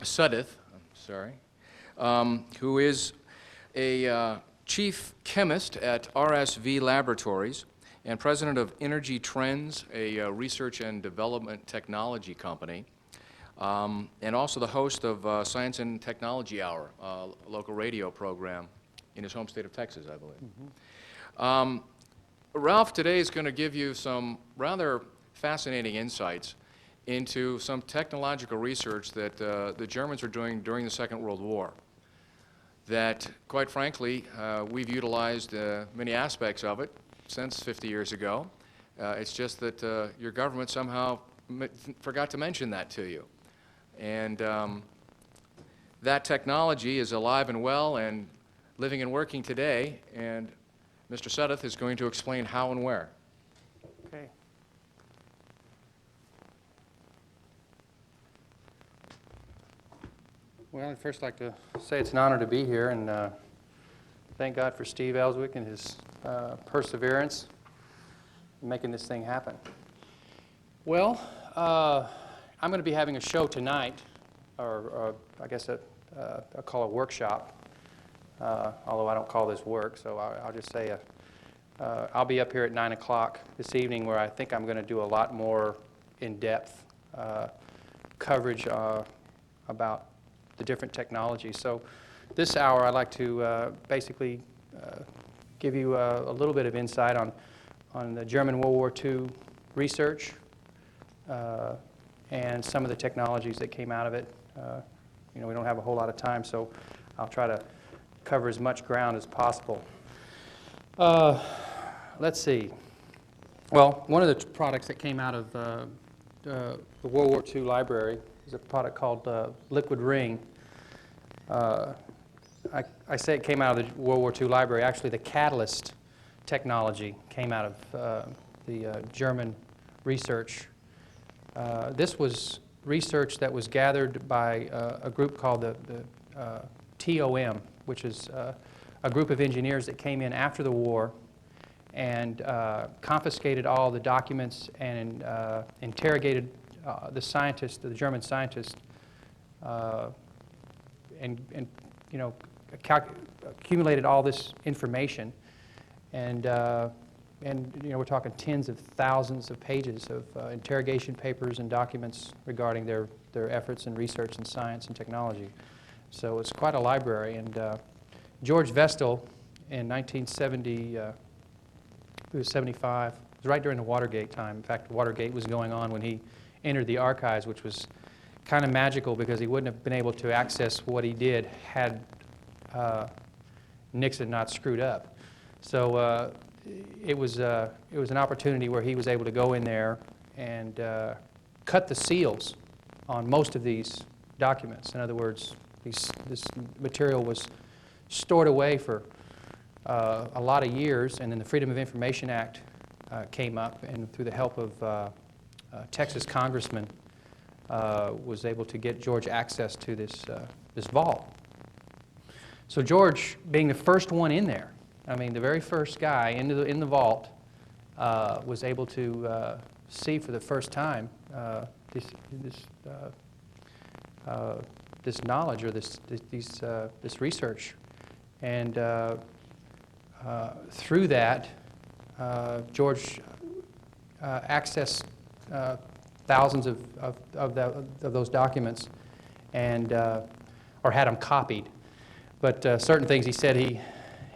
Suddath, who is a chief chemist at RSV Laboratories and president of Energy Trends, a research and development technology company, and also the host of Science and Technology Hour, a local radio program in his home state of Texas, I believe. Mm-hmm. Ralph today is going to give you some rather fascinating insights into some technological research that the Germans were doing during the Second World War that, quite frankly, we've utilized many aspects of it since 50 years ago. It's just that your government somehow forgot to mention that to you. And that technology is alive and well and living and working today, and Mr. Suddath is going to explain how and where. Okay. Well, I'd first like to say it's an honor to be here, and thank God for Steve Elswick and his perseverance in making this thing happen. Well, I'm going to be having a show tonight, or I guess I'll call it a workshop, although I don't call this work, so I'll just say I'll be up here at 9 o'clock this evening, where I think I'm going to do a lot more in-depth coverage about the different technologies. So this hour I'd like to basically give you a little bit of insight on the German World War II research and some of the technologies that came out of it. We don't have a whole lot of time, so I'll try to cover as much ground as possible. Let's see. Well, one of the products that came out of the World War II library is a product called Liquid Ring. I say it came out of the World War II library. Actually, the catalyst technology came out of the German research. This was research that was gathered by a group called the TOM, which is a group of engineers that came in after the war and confiscated all the documents and interrogated the German scientists, and accumulated all this information, and we're talking tens of thousands of pages of interrogation papers and documents regarding their efforts in research and science and technology. So it's quite a library. And George Vestal in 1970, he was 75. It was right during the Watergate time. In fact, Watergate was going on when he entered the archives, which was kind of magical because he wouldn't have been able to access what he did had Nixon not screwed up. So it was an opportunity where he was able to go in there and cut the seals on most of these documents. In other words, this material was stored away for a lot of years, and then the Freedom of Information Act came up, and through the help of Texas congressman, was able to get George access to this vault. So George, being the first one in there, I mean the very first guy in the vault, was able to see for the first time this knowledge or this research, and through that, George accessed thousands of those documents, and or had them copied. But certain things he said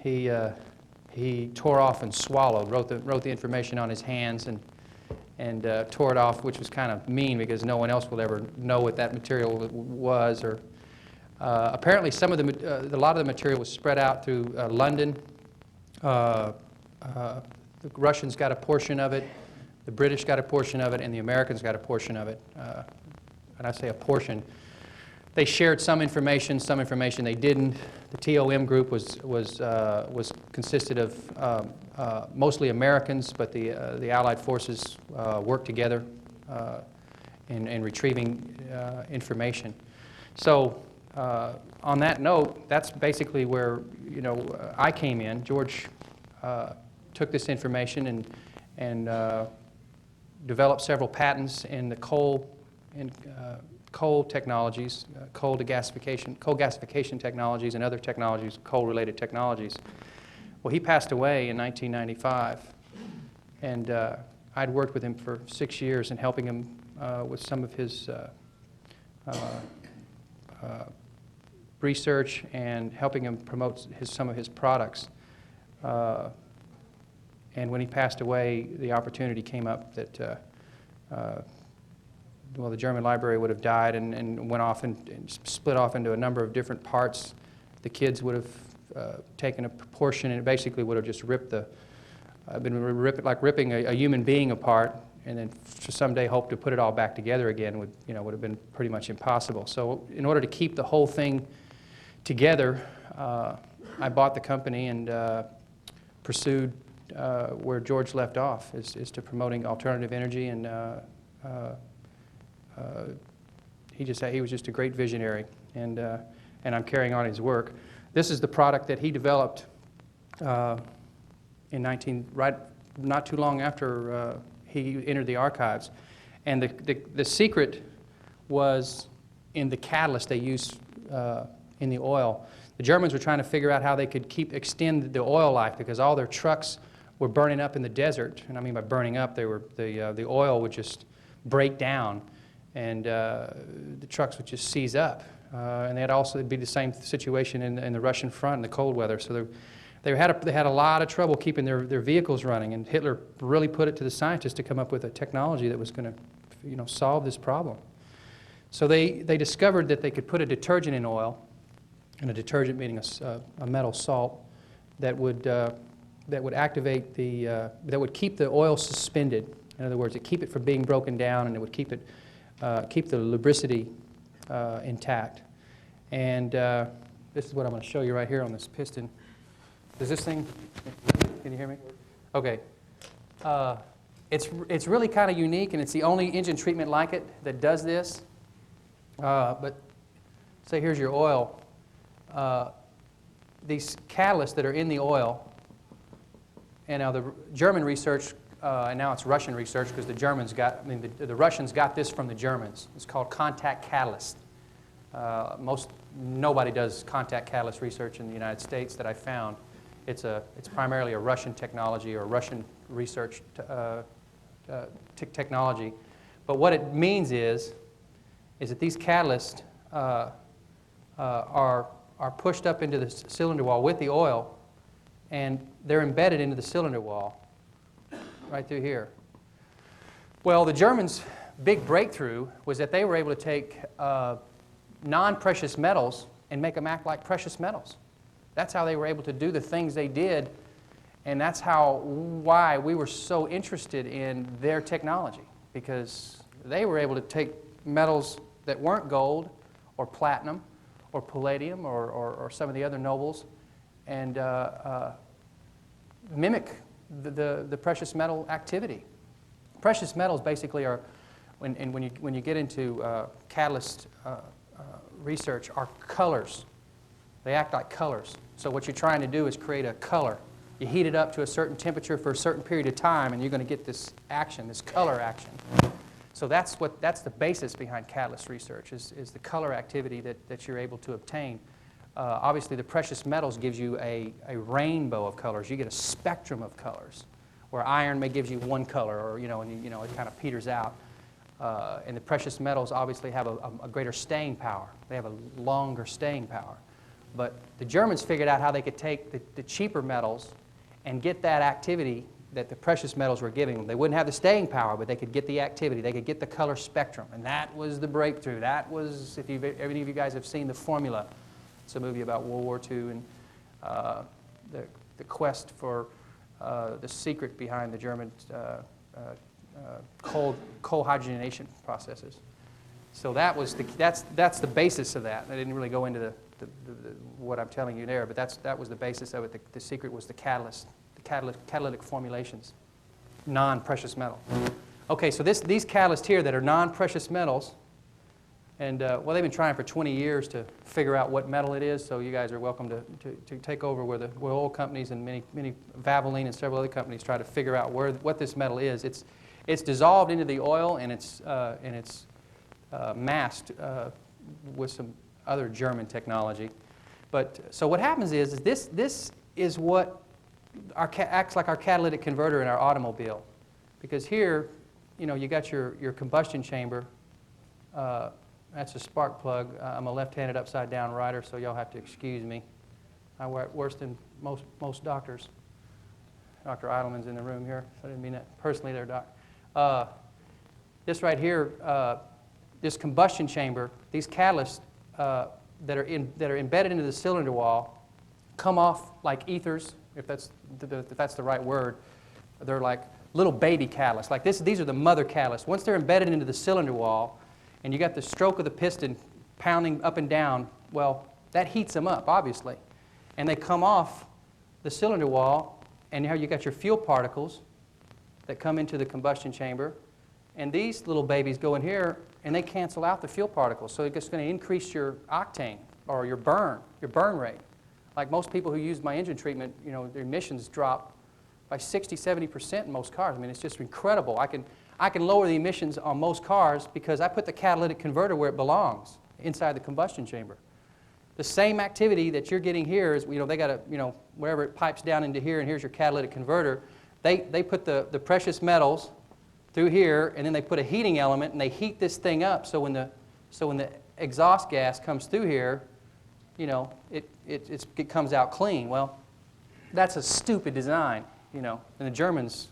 he tore off and swallowed. Wrote the information on his hands and tore it off, which was kind of mean because no one else will ever know what that material was. Or apparently, a lot of the material was spread out through London. The Russians got a portion of it. The British got a portion of it, and the Americans got a portion of it. And I say a portion. They shared some information they didn't. The TOM group was consisted of mostly Americans, but the Allied forces worked together in retrieving information. So on that note, that's basically where I came in. George took this information and developed several patents in the coal coal technologies, coal gasification technologies, and other technologies, coal-related technologies. Well, he passed away in 1995, and I'd worked with him for 6 years in helping him with some of his research and helping him promote some of his products. And when he passed away, the opportunity came up that well, the German library would have died and went off and split off into a number of different parts. The kids would have taken a proportion, and it basically would have just ripped like ripping a human being apart, and then to someday hope to put it all back together again would have been pretty much impossible. So in order to keep the whole thing together, I bought the company and pursued where George left off, is to promoting alternative energy, and he was just a great visionary, and I'm carrying on his work. This is the product that he developed not too long after he entered the archives, and the secret was in the catalyst they used in the oil. The Germans were trying to figure out how they could extend the oil life, because all their trucks were burning up in the desert. And I mean by burning up, the oil would just break down, and the trucks would just seize up. And it'd be the same situation in the Russian front in the cold weather. So they had a lot of trouble keeping their vehicles running, and Hitler really put it to the scientists to come up with a technology that was going to solve this problem. So they discovered that they could put a detergent in oil, and a detergent meaning a metal salt, that would activate that would keep the oil suspended. In other words, it keep it from being broken down, and it would keep the lubricity intact. And this is what I'm going to show you right here on this piston. Does this thing? Can you hear me? Okay. It's really kind of unique, and it's the only engine treatment like it that does this. But say here's your oil. These catalysts that are in the oil, and now the German research, and now it's Russian research, because the Russians got this from the Germans. It's called contact catalyst. Nobody does contact catalyst research in the United States that I found. It's primarily a Russian technology or Russian research technology. But what it means is that these catalysts are pushed up into the cylinder wall with the oil, and they're embedded into the cylinder wall right through here. Well, the Germans' big breakthrough was that they were able to take non-precious metals and make them act like precious metals. That's how they were able to do the things they did, and that's why we were so interested in their technology, because they were able to take metals that weren't gold or platinum or palladium or some of the other nobles and mimic the precious metal activity. Precious metals basically are, when you get into catalyst research, are colors. They act like colors. So what you're trying to do is create a color. You heat it up to a certain temperature for a certain period of time, and you're going to get this action, this color action. So that's the basis behind catalyst research, is the color activity that you're able to obtain. Obviously, the precious metals gives you a rainbow of colors. You get a spectrum of colors, where iron may give you one color, or it kind of peters out. And the precious metals obviously have a greater staying power. They have a longer staying power. But the Germans figured out how they could take the cheaper metals and get that activity that the precious metals were giving them. They wouldn't have the staying power, but they could get the activity. They could get the color spectrum. And that was the breakthrough. That was, if any of you guys have seen The Formula, it's a movie about World War II and the quest for the secret behind the German coal hydrogenation processes. So that's the basis of that. I didn't really go into what I'm telling you there, but that was the basis of it. The secret was the catalytic formulations, non-precious metal. Okay, so these catalysts here that are non-precious metals, and well, they've been trying for 20 years to figure out what metal it is, so you guys are welcome to take over where oil companies and many Valvoline and several other companies try to figure out what this metal is. It's dissolved into the oil, and masked with some other German technology. But so what happens is this is what acts like our catalytic converter in our automobile, because here, you got your combustion chamber. That's a spark plug. I'm a left-handed upside-down writer, so y'all have to excuse me. I work worse than most doctors. Dr. Eidelman's in the room here, so I didn't mean that personally there, Doc. This right here, this combustion chamber, these catalysts that are embedded into the cylinder wall come off like ethers, if that's the right word. They're like little baby catalysts. Like these are the mother catalysts. Once they're embedded into the cylinder wall, and you got the stroke of the piston pounding up and down, well, that heats them up, obviously. And they come off the cylinder wall, and now you got your fuel particles that come into the combustion chamber. And these little babies go in here, and they cancel out the fuel particles. So it's going to increase your octane, or your burn rate. Like most people who use my engine treatment, their emissions drop by 60, 70% in most cars. I mean, it's just incredible. I can lower the emissions on most cars because I put the catalytic converter where it belongs, inside the combustion chamber. The same activity that you're getting here is, they got to, wherever it pipes down into here, and here's your catalytic converter, they put the precious metals through here, and then they put a heating element, and they heat this thing up so when the exhaust gas comes through here, it comes out clean. Well, that's a stupid design, and the Germans,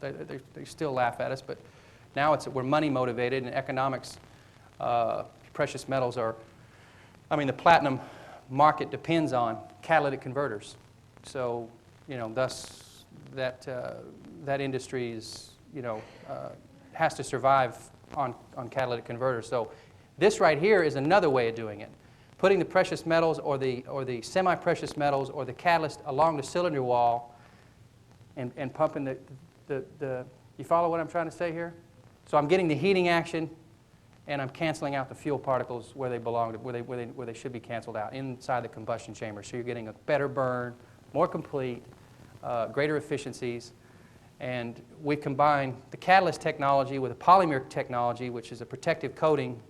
they still laugh at us, but now we're money motivated, and economics, precious metals are, the platinum market depends on catalytic converters. So, thus that industry is, has to survive on catalytic converters. So this right here is another way of doing it. Putting the precious metals or the semi-precious metals or the catalyst along the cylinder wall and pumping you follow what I'm trying to say here? So I'm getting the heating action, and I'm canceling out the fuel particles where they belong, where they should be canceled out, inside the combustion chamber. So you're getting a better burn, more complete, greater efficiencies. And we combine the catalyst technology with a polymer technology, which is a protective coating.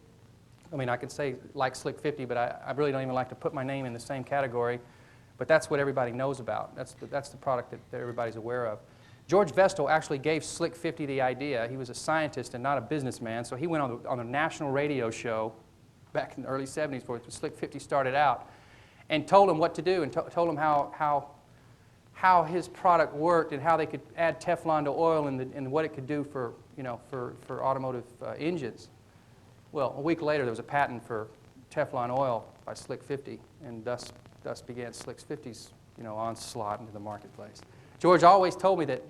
I could say like Slick 50, but I really don't even like to put my name in the same category. But that's what everybody knows about. That's the product that everybody's aware of. George Vestal actually gave Slick 50 the idea. He was a scientist and not a businessman, so he went on a national radio show back in the early 70s before Slick 50 started out, and told him what to do, and told him how his product worked and how they could add Teflon to oil and what it could do for automotive engines. Well, a week later there was a patent for Teflon oil by Slick 50, and thus began Slick 50's onslaught into the marketplace. George always told me that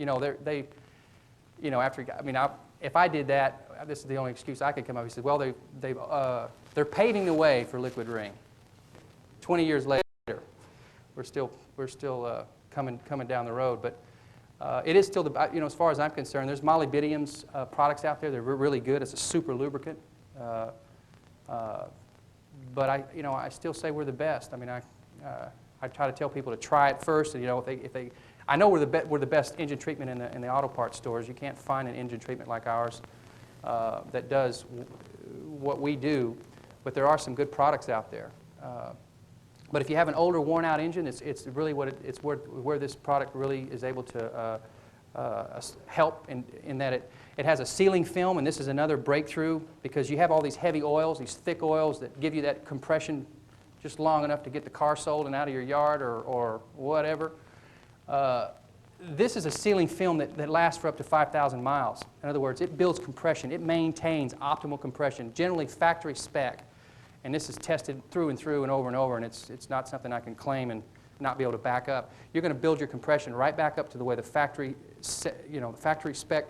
if I did that, this is the only excuse I could come up. He said, well, they're paving the way for liquid ring. 20 years later, we're still coming down the road, but it is still as far as I'm concerned, there's molybdenum's products out there. They're really good. It's a super lubricant. But I still say we're the best. I try to tell people to try it first, and if they I know we're the best engine treatment in the auto parts stores. You can't find an engine treatment like ours that does what we do, but there are some good products out there. But if you have an older, worn-out engine, it's really where this product really is able to help in that it has a sealing film, and this is another breakthrough because you have all these heavy oils, these thick oils that give you that compression just long enough to get the car sold and out of your yard or whatever. This is a sealing film that lasts for up to 5,000 miles. In other words, it builds compression. It maintains optimal compression, generally factory spec. And this is tested through and over, and it's not something I can claim and not be able to back up. You're going to build your compression right back up to the way the factory spec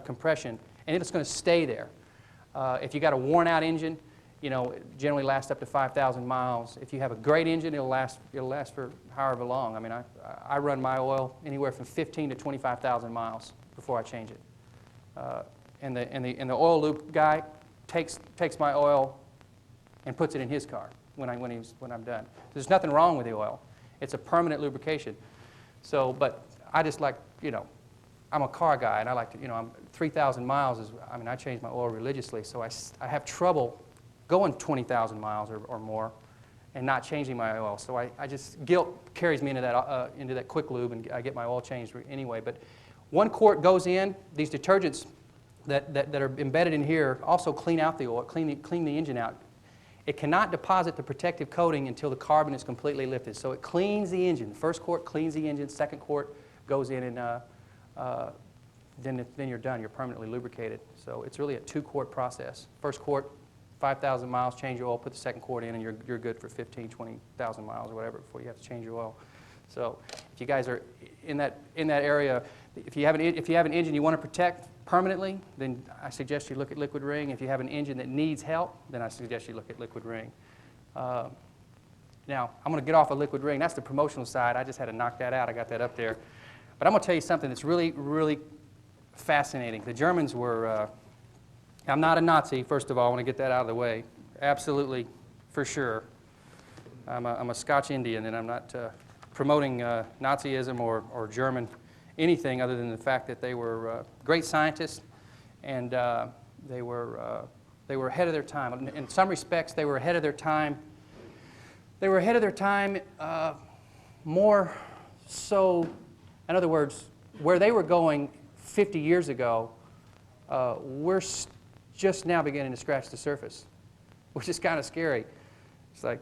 compression, and it's going to stay there. If you got a worn-out engine, it generally lasts up to 5,000 miles. If you have a great engine, it'll last for however long. I run my oil anywhere from 15 to 25,000 miles before I change it. And the oil loop guy takes my oil and puts it in his car when I'm done. There's nothing wrong with the oil. It's a permanent lubrication. So, but I just like, I'm a car guy, and I like to, I'm 3,000 miles is, I mean, I change my oil religiously, so I have trouble going 20,000 miles or more and not changing my oil. So I just, guilt carries me into that quick lube, and I get my oil changed anyway. But 1 quart goes in. These detergents that are embedded in here also clean out the oil, clean the engine out. It cannot deposit the protective coating until the carbon is completely lifted. So it cleans the engine. The 1st quart cleans the engine. 2nd quart goes in, and then you're done. You're permanently lubricated. So it's really a 2-quart process. 1st quart, 5,000 miles, change your oil, put the 2nd quart in, and you're good for 15, 20,000 miles or whatever before you have to change your oil. So if you guys are in that area, if you have an engine you want to protect permanently, then I suggest you look at liquid ring. If you have an engine that needs help, then I suggest you look at liquid ring. Now, I'm going to get off of liquid ring. That's the promotional side. I just had to knock that out. I got that up there. But I'm going to tell you something that's really, really fascinating. The Germans were, I'm not a Nazi, first of all. I want to get that out of the way. Absolutely, for sure. I'm a Scotch Indian, and I'm not promoting Nazism or German anything other than the fact that they were great scientists, and they were ahead of their time. In some respects, they were ahead of their time. They were ahead of their time more so, in other words, where they were going 50 years ago, we're just now beginning to scratch the surface, which is kind of scary. It's like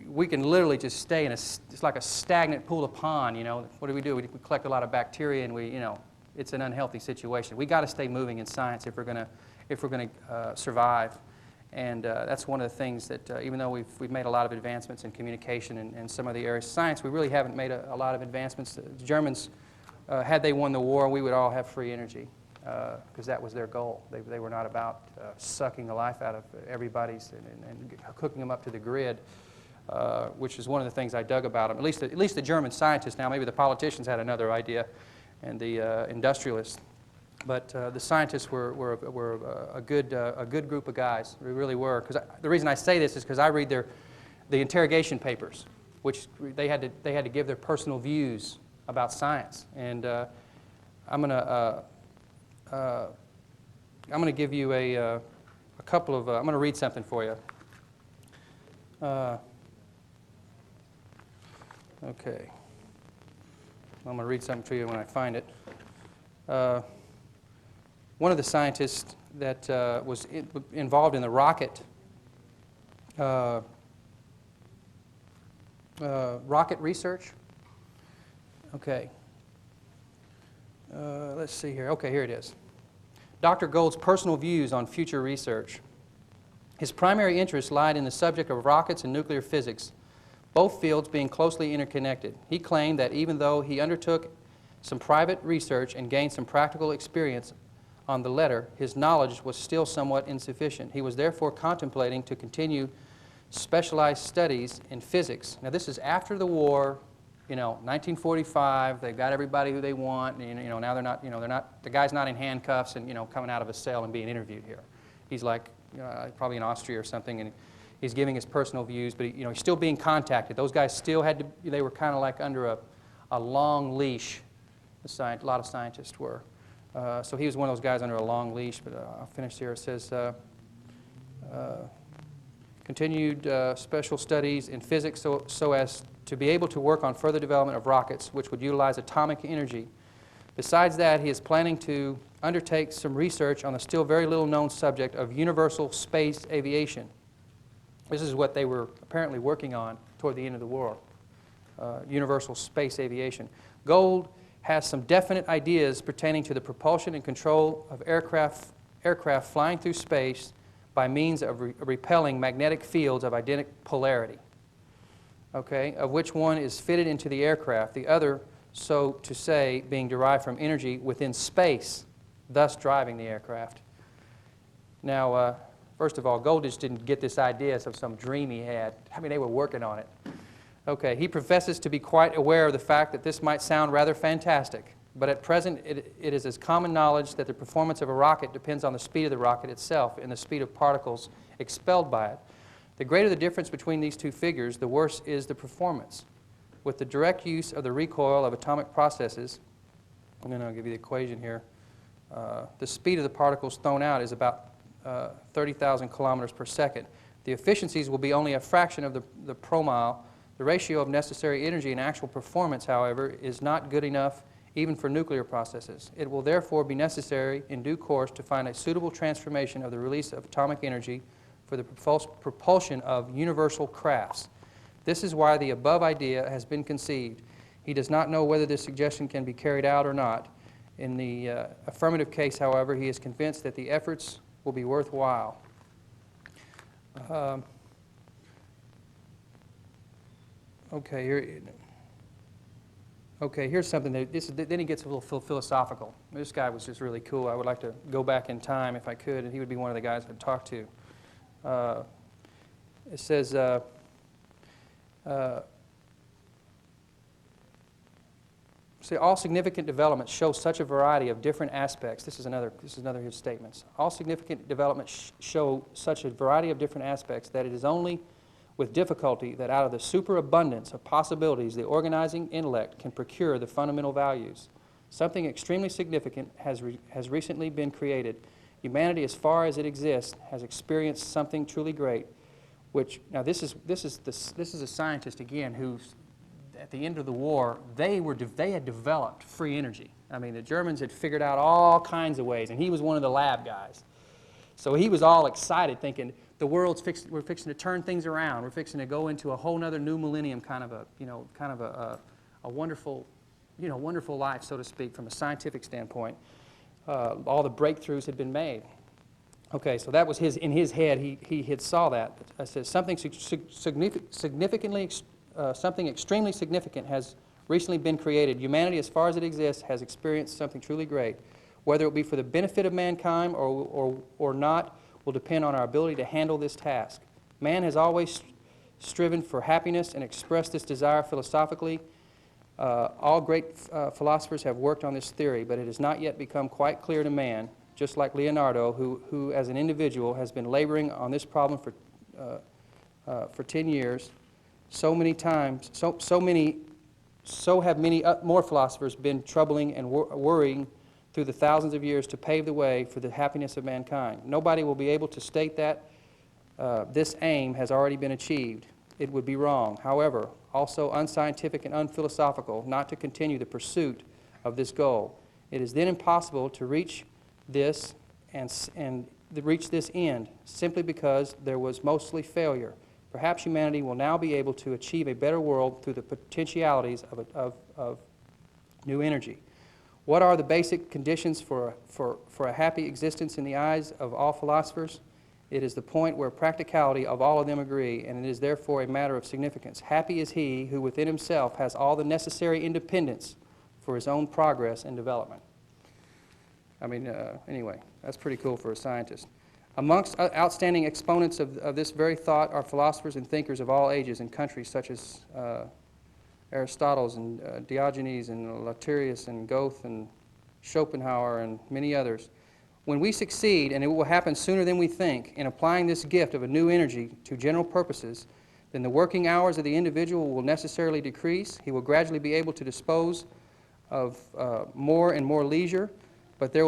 we can literally just stay in it's like a stagnant pool of pond, What do? We collect a lot of bacteria, and it's an unhealthy situation. We got to stay moving in science if we're going to survive. And that's one of the things that, even though we've made a lot of advancements in communication and some of the areas of science, we really haven't made a lot of advancements. The Germans, had they won the war, we would all have free energy, because that was their goal. They were not about sucking the life out of everybody's and hooking them up to the grid, which is one of the things I dug about them. At least the German scientists. Now, maybe the politicians had another idea, and the industrialists. But the scientists were a good group of guys. We really were. Because the reason I say this is because I read the interrogation papers, which they had to give their personal views about science. And I'm gonna give you a couple of. I'm gonna read something for you. Okay. I'm gonna read something to you when I find it. One of the scientists that was involved in the rocket research. Okay. Let's see here. Okay, here it is. Dr. Gould's personal views on future research. His primary interests lied in the subject of rockets and nuclear physics, both fields being closely interconnected. He claimed that even though he undertook some private research and gained some practical experience on the letter, his knowledge was still somewhat insufficient. He was therefore contemplating to continue specialized studies in physics. Now, this is after the war, 1945. They've got everybody who they want. And, now they're not. The guy's not in handcuffs and coming out of a cell and being interviewed here. He's like probably in Austria or something, and he's giving his personal views. But he's still being contacted. Those guys still had to. They were kind of like under a long leash. A lot of scientists were. So he was one of those guys under a long leash, but I'll finish here. It says, continued special studies in physics so as to be able to work on further development of rockets, which would utilize atomic energy. Besides that, he is planning to undertake some research on the still very little known subject of universal space aviation. This is what they were apparently working on toward the end of the war, universal space aviation. Gould has some definite ideas pertaining to the propulsion and control of aircraft flying through space by means of repelling magnetic fields of identical polarity, okay, of which one is fitted into the aircraft, the other, so to say, being derived from energy within space, thus driving the aircraft. Now, first of all, Gould just didn't get this idea of some dream he had. I mean, they were working on it. Okay, he professes to be quite aware of the fact that this might sound rather fantastic, but at present it is as common knowledge that the performance of a rocket depends on the speed of the rocket itself and the speed of particles expelled by it. The greater the difference between these two figures, the worse is the performance. With the direct use of the recoil of atomic processes, and then I'll give you the equation here. The speed of the particles thrown out is about 30,000 kilometers per second. The efficiencies will be only a fraction of the promile. The ratio of necessary energy and actual performance, however, is not good enough even for nuclear processes. It will therefore be necessary in due course to find a suitable transformation of the release of atomic energy for the propulsion of universal crafts. This is why the above idea has been conceived. He does not know whether this suggestion can be carried out or not. In the affirmative case, however, he is convinced that the efforts will be worthwhile. Okay, here's something that then he gets a little philosophical. This guy was just really cool. I would like to go back in time if I could, and he would be one of the guys I'd talk to. It says, see, all significant developments show such a variety of different aspects. This is another of his statements. All significant developments show such a variety of different aspects that it is only with difficulty that out of the superabundance of possibilities the organizing intellect can procure the fundamental values. Something extremely significant has recently been created. Humanity, as far as it exists, has experienced something truly great, which, now this is a scientist again who's, at the end of the war, they had developed free energy. I mean, the Germans had figured out all kinds of ways, and he was one of the lab guys. So he was all excited, thinking we're fixing to turn things around. We're fixing to go into a whole other new millennium, kind of a wonderful, wonderful life, so to speak, from a scientific standpoint. All the breakthroughs had been made. Okay, so that was in his head. He had saw that. I said something something extremely significant has recently been created. Humanity, as far as it exists, has experienced something truly great. Whether it be for the benefit of mankind or not will depend on our ability to handle this task. Man has always striven for happiness and expressed this desire philosophically. All great philosophers have worked on this theory, but it has not yet become quite clear to man, just like Leonardo, who as an individual has been laboring on this problem for 10 years. So have many more philosophers been troubling and worrying through the thousands of years to pave the way for the happiness of mankind. Nobody will be able to state that this aim has already been achieved. It would be wrong, however, also unscientific and unphilosophical not to continue the pursuit of this goal. It is then impossible to reach this and reach this end simply because there was mostly failure. Perhaps humanity will now be able to achieve a better world through the potentialities of new energy. What are the basic conditions for a happy existence in the eyes of all philosophers? It is the point where practicality of all of them agree, and it is therefore a matter of significance. Happy is he who within himself has all the necessary independence for his own progress and development. I mean, anyway, that's pretty cool for a scientist. Amongst outstanding exponents of this very thought are philosophers and thinkers of all ages in countries such as Aristotle and Diogenes and Lautarius and Goethe and Schopenhauer and many others. When we succeed, and it will happen sooner than we think, in applying this gift of a new energy to general purposes, then the working hours of the individual will necessarily decrease. He will gradually be able to dispose of more and more leisure, but there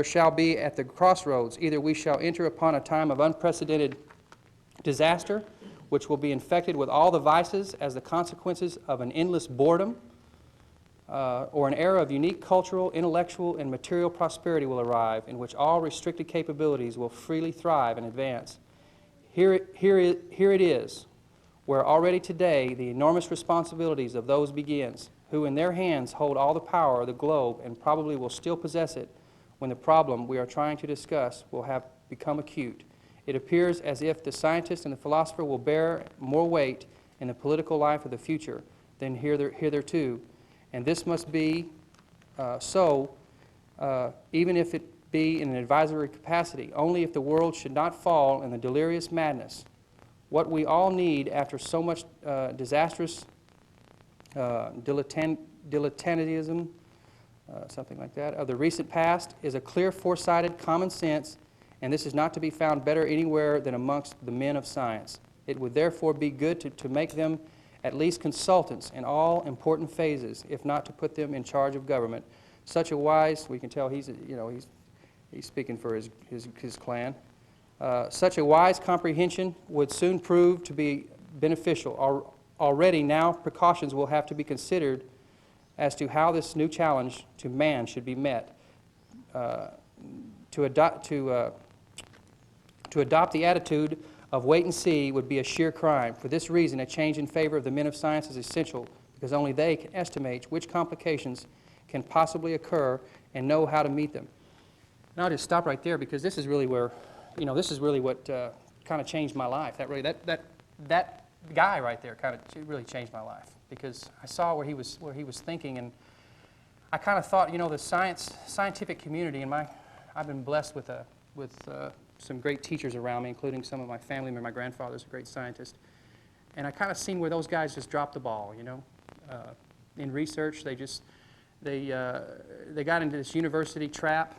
shall be at the crossroads, either we shall enter upon a time of unprecedented disaster, which will be infected with all the vices as the consequences of an endless boredom, or an era of unique cultural, intellectual, and material prosperity will arrive, in which all restricted capabilities will freely thrive and advance. Here it is, where already today the enormous responsibilities of those begins, who in their hands hold all the power of the globe and probably will still possess it when the problem we are trying to discuss will have become acute. It appears as if the scientist and the philosopher will bear more weight in the political life of the future than hitherto, and this must be so even if it be in an advisory capacity, only if the world should not fall in the delirious madness. What we all need after so much disastrous dilettantism, something like that, of the recent past is a clear, foresighted common sense, and this is not to be found better anywhere than amongst the men of science. It would therefore be good to make them at least consultants in all important phases, if not to put them in charge of government. Such a wise, we can tell he's speaking for his clan. Such a wise comprehension would soon prove to be beneficial. Already now precautions will have to be considered as to how this new challenge to man should be met. To adopt the attitude of wait and see would be a sheer crime. For this reason, a change in favor of the men of science is essential, because only they can estimate which complications can possibly occur and know how to meet them. And I'll just stop right there, because this is really where, this is really what kind of changed my life. That guy right there kind of really changed my life, because I saw where he was thinking, and I kind of thought, the scientific community, and I've been blessed with some great teachers around me, including some of my family members. My grandfather's a great scientist, and I kind of seen where those guys just dropped the ball. In research, they got into this university trap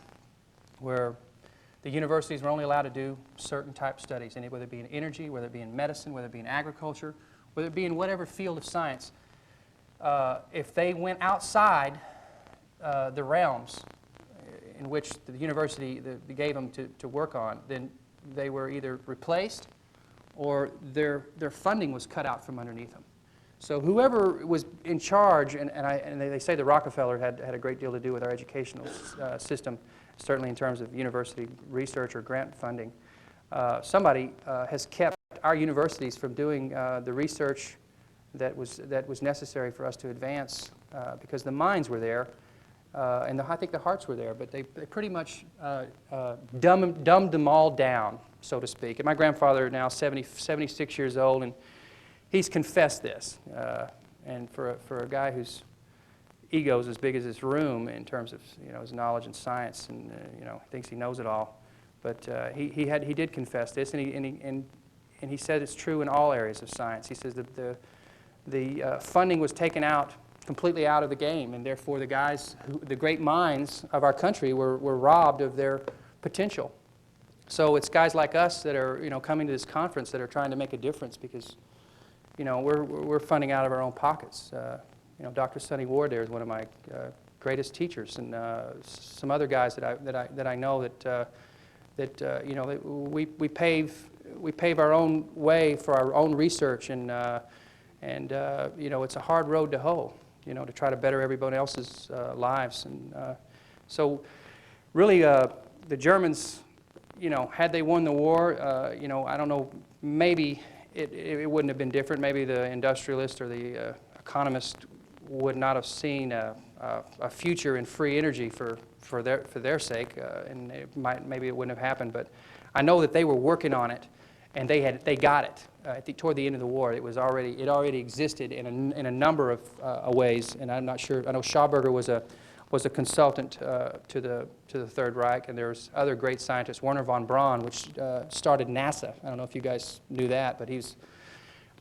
where the universities were only allowed to do certain type studies, and whether it be in energy, whether it be in medicine, whether it be in agriculture, whether it be in whatever field of science. If they went outside the realms in which the university gave them to work on, then they were either replaced or their funding was cut out from underneath them. So whoever was in charge, and they say the Rockefeller had a great deal to do with our educational system, certainly in terms of university research or grant funding. Somebody has kept our universities from doing the research that was necessary for us to advance, because the minds were there, and I think the hearts were there, but they pretty much dumbed them all down, so to speak. And my grandfather, now 76 years old, and he's confessed this. And for a guy whose ego is as big as this room in terms of his knowledge in science, and thinks he knows it all, but he did confess this, and he said it's true in all areas of science. He says that the funding was taken out completely out of the game, and therefore the great minds of our country were robbed of their potential. So it's guys like us that are coming to this conference that are trying to make a difference, because we're funding out of our own pockets. Dr. Sonny Ward there is one of my greatest teachers, and some other guys that I know that we pave our own way for our own research, and it's a hard road to hoe, to try to better everybody else's lives. And so really the Germans, had they won the war, I don't know, maybe it wouldn't have been different. Maybe the industrialist or the economist would not have seen a future in free energy for their sake, and maybe it wouldn't have happened. But I know that they were working on it, and they got it. Toward the end of the war, it already existed in a number of ways. And I'm not sure. I know Schauberger was a consultant to the Third Reich, and there's other great scientists. Wernher von Braun, which started NASA. I don't know if you guys knew that, but he's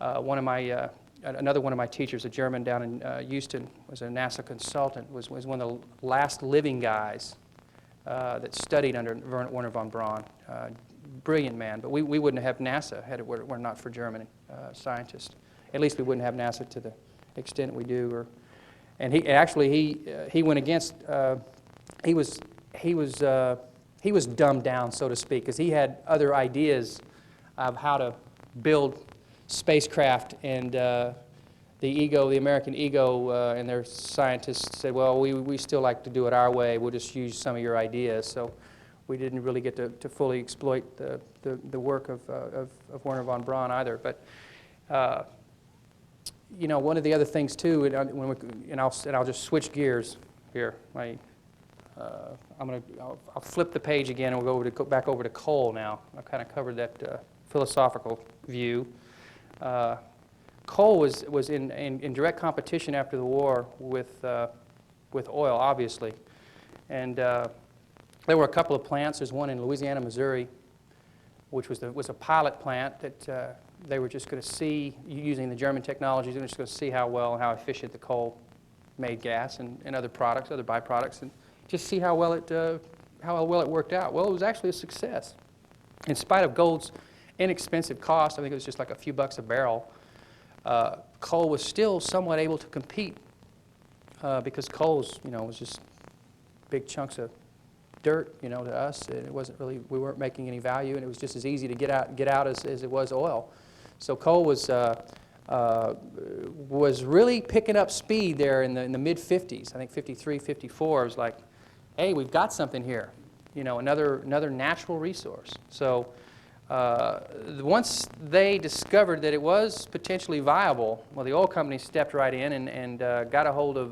another one of my teachers, a German down in Houston, was a NASA consultant. Was one of the last living guys that studied under Wernher von Braun. Brilliant man, but we wouldn't have NASA had it were not for German scientists. At least we wouldn't have NASA to the extent we do. And he went against. He was dumbed down, so to speak, because he had other ideas of how to build spacecraft, and the American ego, and their scientists said, well, we still like to do it our way. We'll just use some of your ideas. So we didn't really get to fully exploit the work of Wernher von Braun either. But one of the other things too, and I'll just switch gears here. I'll flip the page again, and we'll go back over to coal now. I've kind of covered that philosophical view. Coal was in direct competition after the war with oil, obviously, and there were a couple of plants. There's one in Louisiana, Missouri, which was a pilot plant that they were just going to see, using the German technologies, and just going to see how well and how efficient the coal made gas and other products, other byproducts, and just see how well it worked out. Well, it was actually a success. In spite of gold's inexpensive cost, I think it was just like a few bucks a barrel, coal was still somewhat able to compete because coal's, was just big chunks of dirt, to us. And it wasn't really, we weren't making any value, and it was just as easy to get out as it was oil. So coal was really picking up speed there in the mid-50s. I think 53, 54. It was like, hey, we've got something here, another natural resource. So once they discovered that it was potentially viable, well, the oil companies stepped right in and got a hold of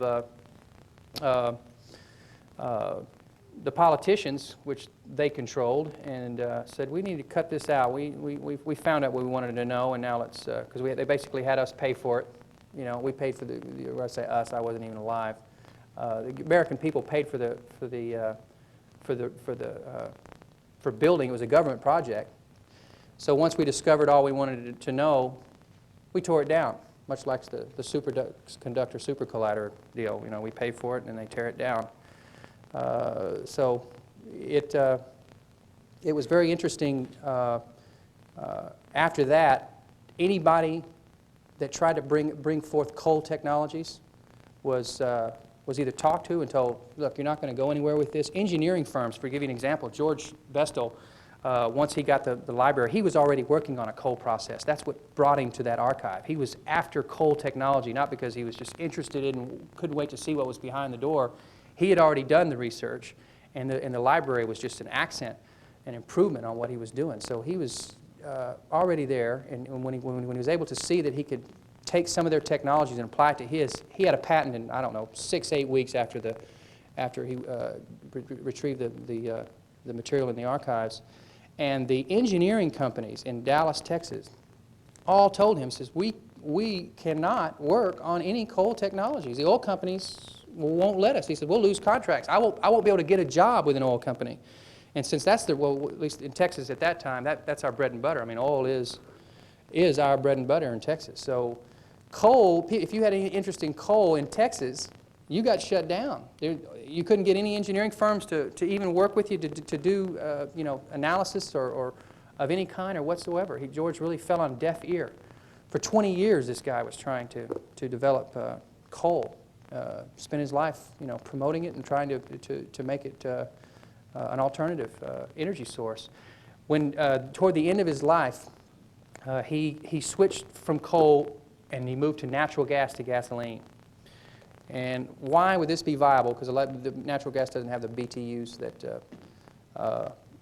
the politicians, which they controlled, and said, we need to cut this out. We found out what we wanted to know, and now let's, because they basically had us pay for it. We paid for when I say us, I wasn't even alive. The American people paid for building. It was a government project. So once we discovered all we wanted to know, we tore it down, much like the superconductor super collider deal. We pay for it, and they tear it down. So it was very interesting. After that, anybody that tried to bring forth coal technologies was either talked to and told, look, you're not going to go anywhere with this. Engineering firms, for giving an example, George Vestal, once he got the library, he was already working on a coal process. That's what brought him to that archive. He was after coal technology, not because he was just interested in and couldn't wait to see what was behind the door. He had already done the research, and the library was just an accent, an improvement on what he was doing. So he was already there, and when he was able to see that he could take some of their technologies and apply it to his, he had a patent in, I don't know, 6, 8 weeks after he retrieved the material in the archives. And the engineering companies in Dallas, Texas, all told him, says, we cannot work on any coal technologies. The oil companies won't let us. He said, we'll lose contracts. I won't be able to get a job with an oil company. And since that's well, at least in Texas at that time, that's our bread and butter. I mean, oil is our bread and butter in Texas. So coal, if you had any interest in coal in Texas, you got shut down. You couldn't get any engineering firms to even work with you to do analysis or of any kind or whatsoever. George really fell on deaf ear. For 20 years, this guy was trying to develop coal. Spent his life, promoting it and trying to make it an alternative energy source. When toward the end of his life, he switched from coal and he moved to natural gas to gasoline. And why would this be viable? Because the natural gas doesn't have the BTUs that,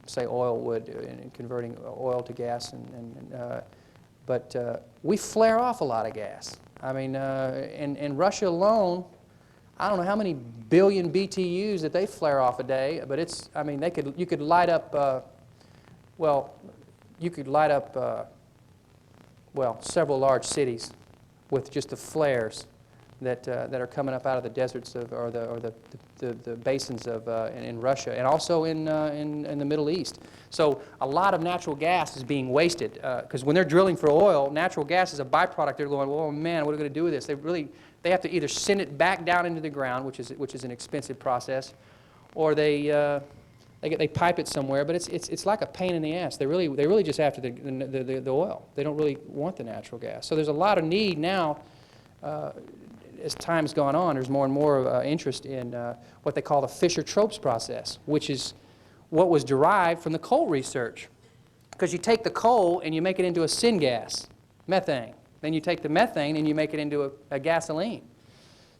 say, oil would in converting oil to gas. But we flare off a lot of gas. I mean, in Russia alone, I don't know how many billion BTUs that they flare off a day, but it's, I mean, you could light up, several large cities with just the flares that are coming up out of the deserts or the basins of in Russia and also in the Middle East. So a lot of natural gas is being wasted because when they're drilling for oil, natural gas is a byproduct. They're going, oh man, what are we going to do with this? They have to either send it back down into the ground, which is an expensive process, or they pipe it somewhere. But it's like a pain in the ass. They're really just after the oil. They don't really want the natural gas. So there's a lot of need now. As time's gone on, there's more and more interest in what they call the Fischer Tropes process, which is what was derived from the coal research. Because you take the coal and you make it into a syngas, methane. Then you take the methane and you make it into a gasoline.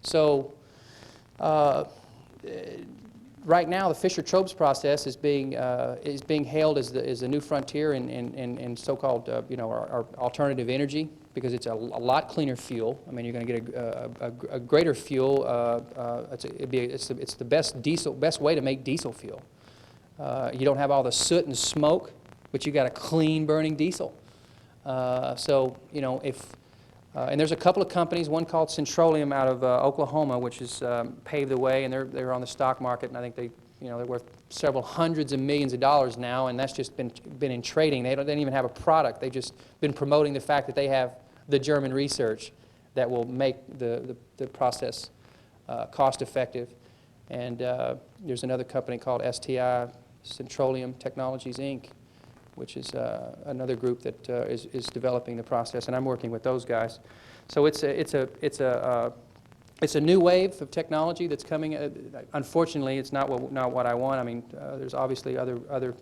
So right now, the Fischer Tropes process is being hailed as the new frontier in so-called our alternative energy, because it's a lot cleaner fuel. I mean, you're going to get a greater fuel. It's the best way to make diesel fuel. You don't have all the soot and smoke, but you got a clean burning diesel. And there's a couple of companies, one called Centrolium out of Oklahoma, which has paved the way, and they're on the stock market, and I think they're worth several hundreds of millions of dollars now, and that's just been in trading. They don't even have a product. They've just been promoting the fact that they have the German research that will make the process cost effective. And there's another company called STI, Centrolium Technologies, Inc., which is another group that is developing the process, and I'm working with those guys. So it's a new wave of technology that's coming. Unfortunately, it's not what I want. I mean, there's obviously other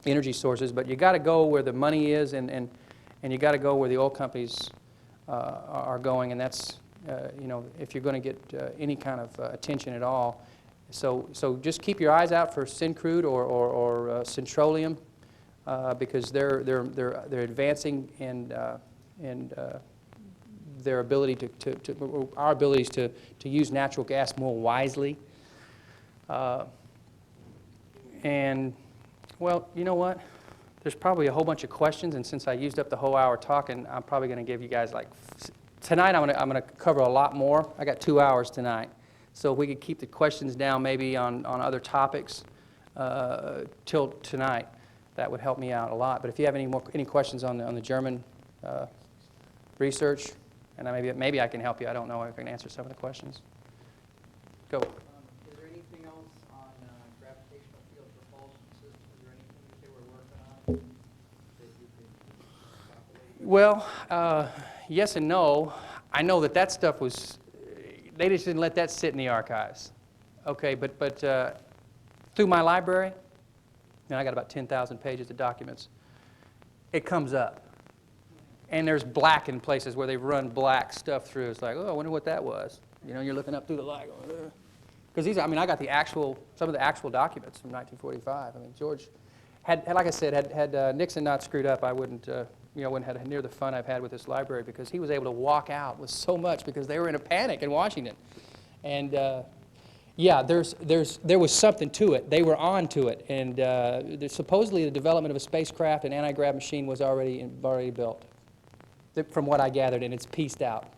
energy sources, but you got to go where the money is, and you got to go where the oil companies are going, and that's you know, if you're going to get any kind of attention at all. So just keep your eyes out for Syncrude or Centrolium, because they're advancing in their ability our abilities to use natural gas more wisely. And well, you know what? There's probably a whole bunch of questions, and since I used up the whole hour talking, I'm probably going to give you guys like tonight. I'm going to cover a lot more. I got 2 hours tonight, so if we could keep the questions down, maybe on other topics till tonight, that would help me out a lot. But if you have any questions on the German research, and maybe I can help you. I don't know if I can answer some of the questions. Go. Is there anything else on gravitational field propulsion systems? Is there anything that they were working on that you could Well, yes and no. I know that stuff was, they just didn't let that sit in the archives. Okay, but through my library, and I got about 10,000 pages of documents, it comes up. And there's black in places where they've run black stuff through. It's like, oh, I wonder what that was. You know, you're looking up through the light. Because these, I mean, I got some of the actual documents from 1945. I mean, George had like I said, had Nixon not screwed up, I wouldn't, wouldn't have had near the fun I've had with this library, because he was able to walk out with so much because they were in a panic in Washington. And yeah, there was something to it. They were on to it. And supposedly the development of a spacecraft and anti-grav machine was already built, from what I gathered, and it's pieced out.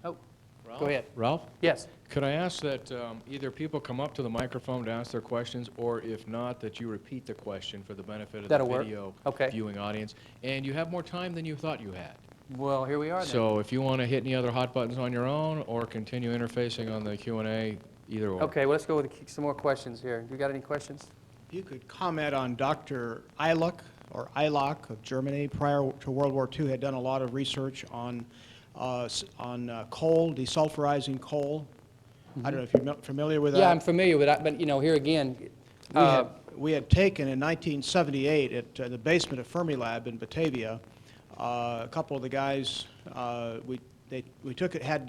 Oh, Ralph? go ahead. Ralph? Yes. Could I ask that either people come up to the microphone to ask their questions, or if not, that you repeat the question for the benefit of That'll the work. video Okay. viewing audience? And you have more time than you thought you had. Well, here we are then. So if you want to hit any other hot buttons on your own or continue interfacing on the Q&A, either or. Okay, well, let's go with some more questions here. You got any questions? If you could comment on Dr. Eilach of Germany, prior to World War II, had done a lot of research on coal, desulfurizing coal. I don't know if you're familiar with that. Yeah, I'm familiar with that, but here again, We had taken in 1978 at the basement of Fermilab in Batavia, a couple of the guys, we had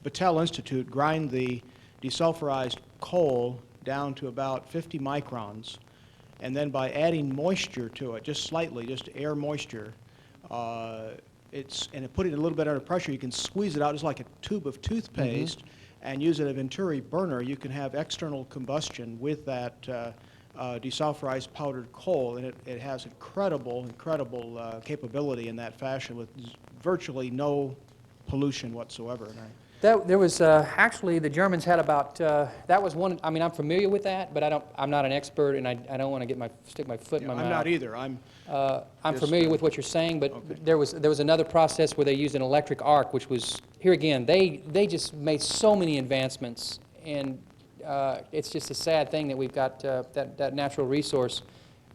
Battelle Institute grind the desulfurized coal down to about 50 microns, and then by adding moisture to it, just slightly, just air moisture, and put it a little bit under pressure, you can squeeze it out just like a tube of toothpaste, and use it as a Venturi burner. You can have external combustion with that desulfurized powdered coal, and it has incredible capability in that fashion with virtually no pollution whatsoever. there was actually, the Germans had about, that was one, I mean, I'm familiar with that, but I'm not an expert, and I don't want to stick my foot in my mouth. I'm not either. I'm just, familiar with what you're saying, but okay. there was another process where they used an electric arc, which was, here again, they just made so many advancements, and it's just a sad thing that we've got that natural resource,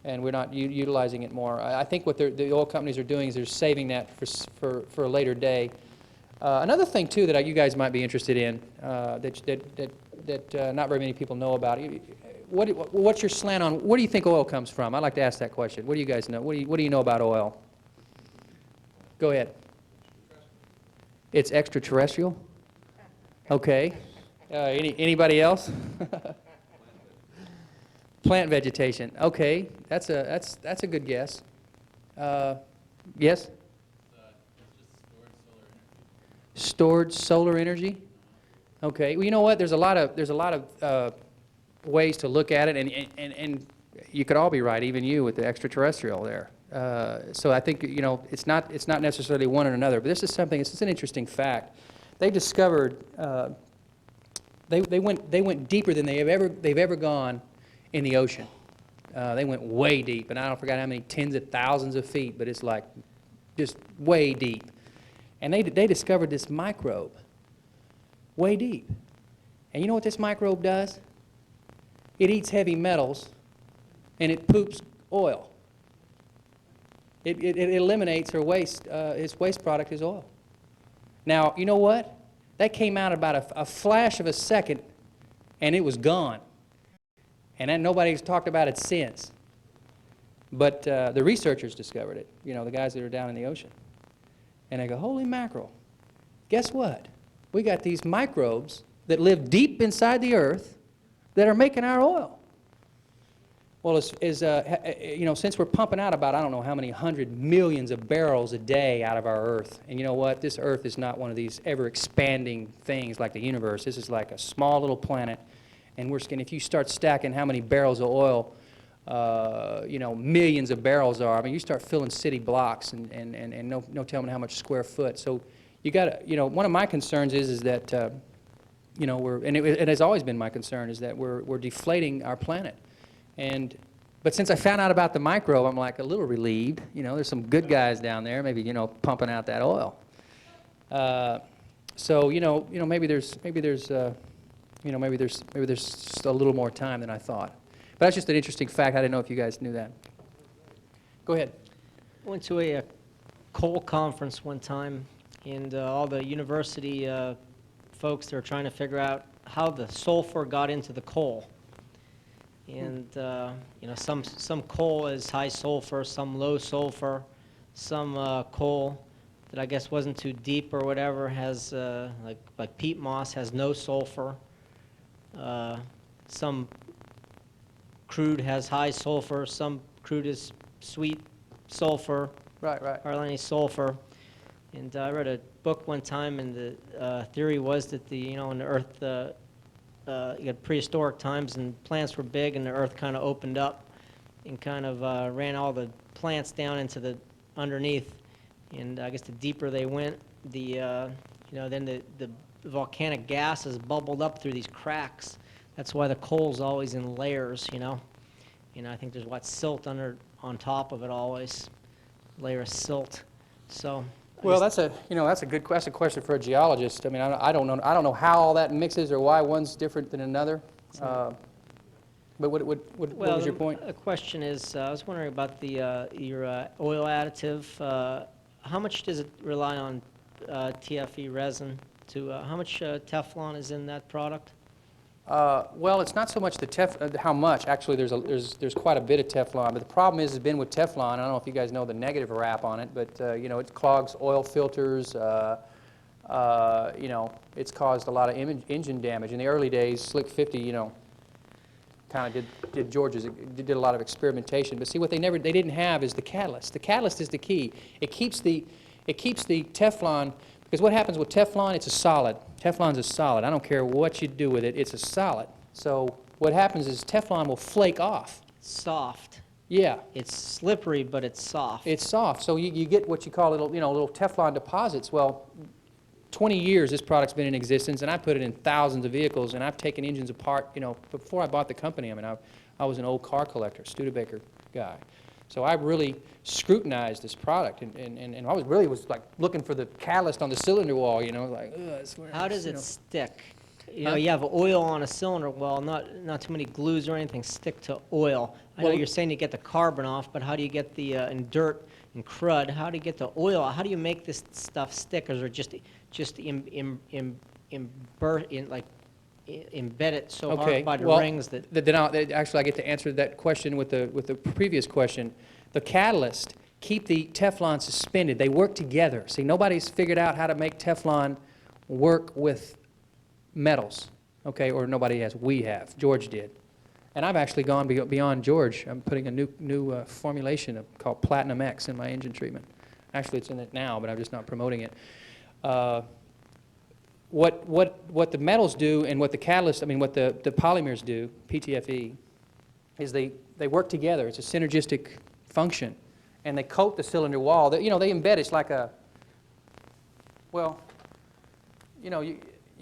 and we're not utilizing it more. I think what the oil companies are doing is they're saving that for a later day. Another thing too that you guys might be interested in that not very many people know about. What's your slant on where do you think oil comes from? I'd like to ask that question. What do you guys know? What do you know about oil? Go ahead. It's extraterrestrial. Okay. Anybody else? Plant vegetation. Okay, that's a good guess. Yes. Stored solar energy. Okay. Well, you know what? There's a lot of ways to look at it, and you could all be right, even you with the extraterrestrial there. So I think it's not necessarily one or another, but this is something. This is an interesting fact. They discovered they went deeper than they've ever gone in the ocean. They went way deep, and I forgot how many tens of thousands of feet, but it's like just way deep. And they discovered this microbe way deep. And you know what this microbe does? It eats heavy metals, and it poops oil. It eliminates her waste, its waste product is oil. Now, you know what? That came out about a flash of a second, and it was gone. And then nobody's talked about it since. But the researchers discovered it, you know, the guys that are down in the ocean. And they go, holy mackerel, guess what? We got these microbes that live deep inside the earth that are making our oil. Well, you know, since we're pumping out about, I don't know how many 100 millions of barrels a day out of our Earth, and you know what? This Earth is not one of these ever-expanding things like the universe. This is like a small little planet, and if you start stacking how many barrels of oil, you know, millions of barrels are, I mean, you start filling city blocks and no telling how much square foot. So you got to, you know, one of my concerns is that, you know, it has always been my concern, is that we're deflating our planet. But since I found out about the microbe, I'm like a little relieved. You know, there's some good guys down there, maybe, you know, pumping out that oil. So maybe there's a little more time than I thought. But that's just an interesting fact. I didn't know if you guys knew that. Go ahead. I went to a coal conference one time, and all the university folks, they were trying to figure out how the sulfur got into the coal. And you know, some coal is high sulfur, some low sulfur, some coal that I guess wasn't too deep or whatever has like peat moss has no sulfur. Some crude has high sulfur, some crude is sweet sulfur. Right. Hardly any sulfur. And I read a book one time, and the theory was that in the Earth. You had prehistoric times, and plants were big, and the earth kind of opened up and kind of ran all the plants down into the underneath. And I guess the deeper they went, then the volcanic gases bubbled up through these cracks. That's why the coal's always in layers, you know. I think there's silt on top of it always, layer of silt. So. Well, that's a good question for a geologist. I mean, I don't know how all that mixes or why one's different than another. But what was your point? The question is, I was wondering about your oil additive. How much does it rely on TFE resin? How much Teflon is in that product? Well, it's not so much how much. Actually, there's quite a bit of Teflon. But the problem has been with Teflon. I don't know if you guys know the negative rap on it, but you know, it clogs oil filters. You know, it's caused a lot of engine damage. In the early days, Slick 50, you know, kind of did a lot of experimentation. But see, what they didn't have is the catalyst. The catalyst is the key. It keeps the Teflon. Because what happens with Teflon, it's a solid. Teflon's a solid. I don't care what you do with it, it's a solid. So what happens is Teflon will flake off. Soft. Yeah. It's slippery, but it's soft. It's soft. So you get what you call little Teflon deposits. Well, 20 years this product's been in existence, and I put it in thousands of vehicles, and I've taken engines apart. You know, before I bought the company, I mean, I was an old car collector, Studebaker guy. So I really scrutinized this product, and I was like looking for the catalyst on the cylinder wall, you know, like, ugh, how does it stick? You know, Huh? you have oil on a cylinder wall, not too many glues or anything stick to oil. I know Well, you're saying you get the carbon off, but how do you get the in dirt and crud? How do you get the oil? How do you make this stuff stick? Or is it just embed it so hard by the rings that? Actually, I get to answer that question with the previous question. The catalyst keep the Teflon suspended. They work together. See, nobody's figured out how to make Teflon work with metals, okay? Or nobody has. We have. George did. And I've actually gone beyond George. I'm putting a new formulation called Platinum X in my engine treatment. Actually, it's in it now, but I'm just not promoting it. What the metals do and what the catalyst, what the polymers do, PTFE, is they work together. It's a synergistic function. And they coat the cylinder wall. They embed. It's like a, well, you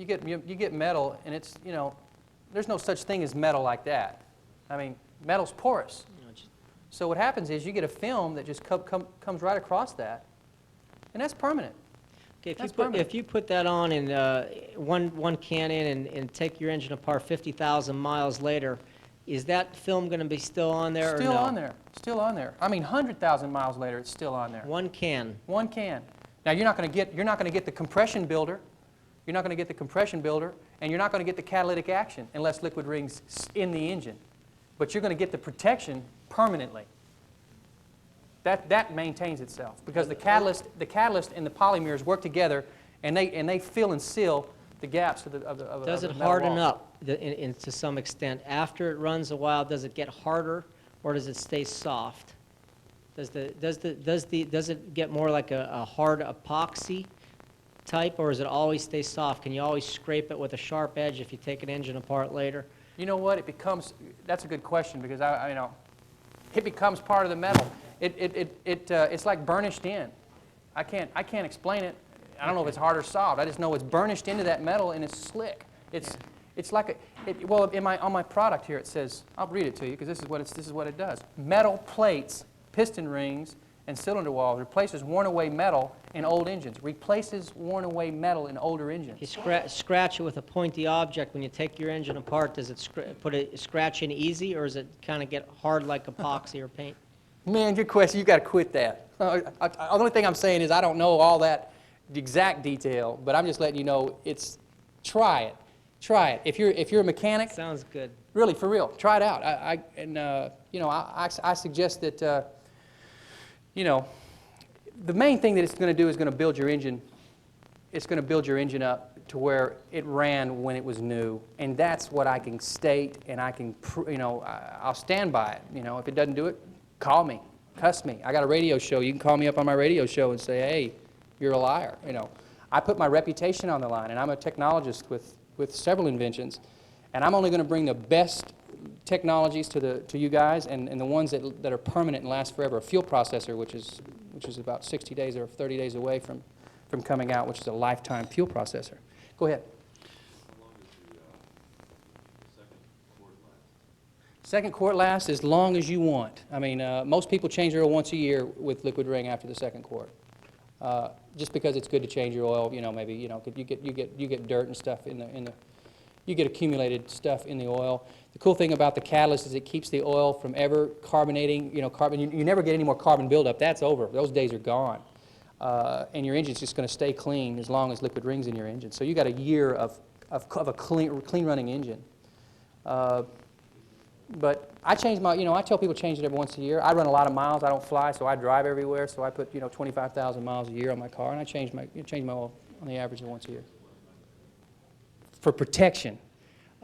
get metal, and it's, there's no such thing as metal like that. I mean, metal's porous. So what happens is you get a film that just comes right across that, and that's permanent. Okay, if you put that on in one can in and take your engine apart 50,000 miles later, is that film going to be still on there or no? Still on there, still on there. I mean, 100,000 miles later, it's still on there. One can. One can. Now you're not going to get the compression builder. You're not going to get the compression builder, and you're not going to get the catalytic action unless liquid rings in the engine. But you're going to get the protection permanently. That maintains itself because the catalyst and the polymers work together, and they fill and seal the gaps of the Does it metal harden wall. up to some extent after it runs a while? Does it get harder, or does it stay soft? Does it get more like a hard epoxy type, or does it always stay soft? Can you always scrape it with a sharp edge if you take an engine apart later? You know what? That's a good question because it becomes part of the metal. It's like burnished in. I can't explain it. I don't know if it's hard or soft. I just know it's burnished into that metal and it's slick. It's like on my product here it says, I'll read it to you because this is what it does. Metal plates, piston rings, and cylinder walls replaces worn away metal in old engines. Replaces worn away metal in older engines. You scratch it with a pointy object when you take your engine apart. Does it put a scratch in easy, or does it kind of get hard like epoxy or paint? Man, good question. You got to quit that. The only thing I'm saying is I don't know all that exact detail, but I'm just letting you know try it. Try it. If you're a mechanic, Sounds good. really for real, try it out. I suggest that the main thing that it's going to do is going to build your engine. It's going to build your engine up to where it ran when it was new, and that's what I can state, and I can I'll stand by it. If it doesn't do it, call me, cuss me. I got a radio show. You can call me up on my radio show and say, hey, you're a liar. I put my reputation on the line, and I'm a technologist with several inventions, and I'm only going to bring the best technologies to you guys, and the ones that are permanent and last forever. A fuel processor, which is about 60 days or 30 days away from coming out, which is a lifetime fuel processor. Go ahead. How long does the second quart last? Second quart lasts as long as you want. I mean, most people change their oil once a year with liquid ring after the second quart. Just because it's good to change your oil, maybe you get dirt and stuff you get accumulated stuff in the oil. The cool thing about the catalyst is it keeps the oil from ever carbonating. You never get any more carbon buildup. That's over. Those days are gone. And your engine's just going to stay clean as long as liquid ring's in your engine. So you got a year of a clean running engine. But I change my, I tell people change it every once a year. I run a lot of miles. I don't fly, so I drive everywhere. So I put 25,000 miles a year on my car, and I change my oil on the average of once a year. For protection,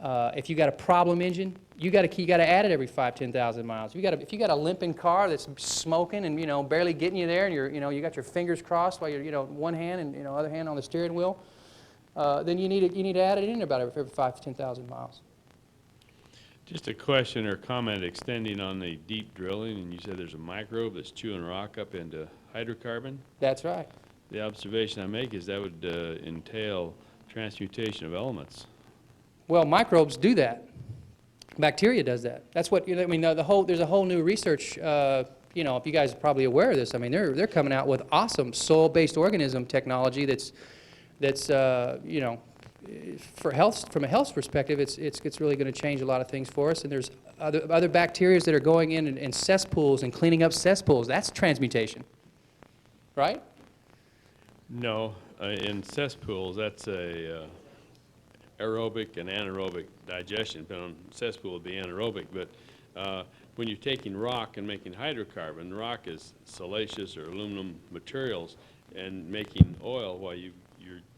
if you got a problem engine, you got to add it every 10,000 miles. If you got a limping car that's smoking and barely getting you there, and you got your fingers crossed while you're one hand and other hand on the steering wheel, then you need to add it in about every 5,000 to 10,000 miles. Just a question or comment extending on the deep drilling, and you said there's a microbe that's chewing rock up into hydrocarbon. That's right. The observation I make is that would entail transmutation of elements. Well, microbes do that. Bacteria does that. That's what there's a whole new research. If you guys are probably aware of this, I mean, they're coming out with awesome soil-based organism technology that's from a health perspective, it's really going to change a lot of things for us. And there's other bacteria that are going in cesspools and cleaning up cesspools. That's transmutation, right? No, in cesspools, that's a aerobic and anaerobic digestion. Cesspool would be anaerobic, but when you're taking rock and making hydrocarbon, rock is siliceous or aluminum materials, and making oil while you're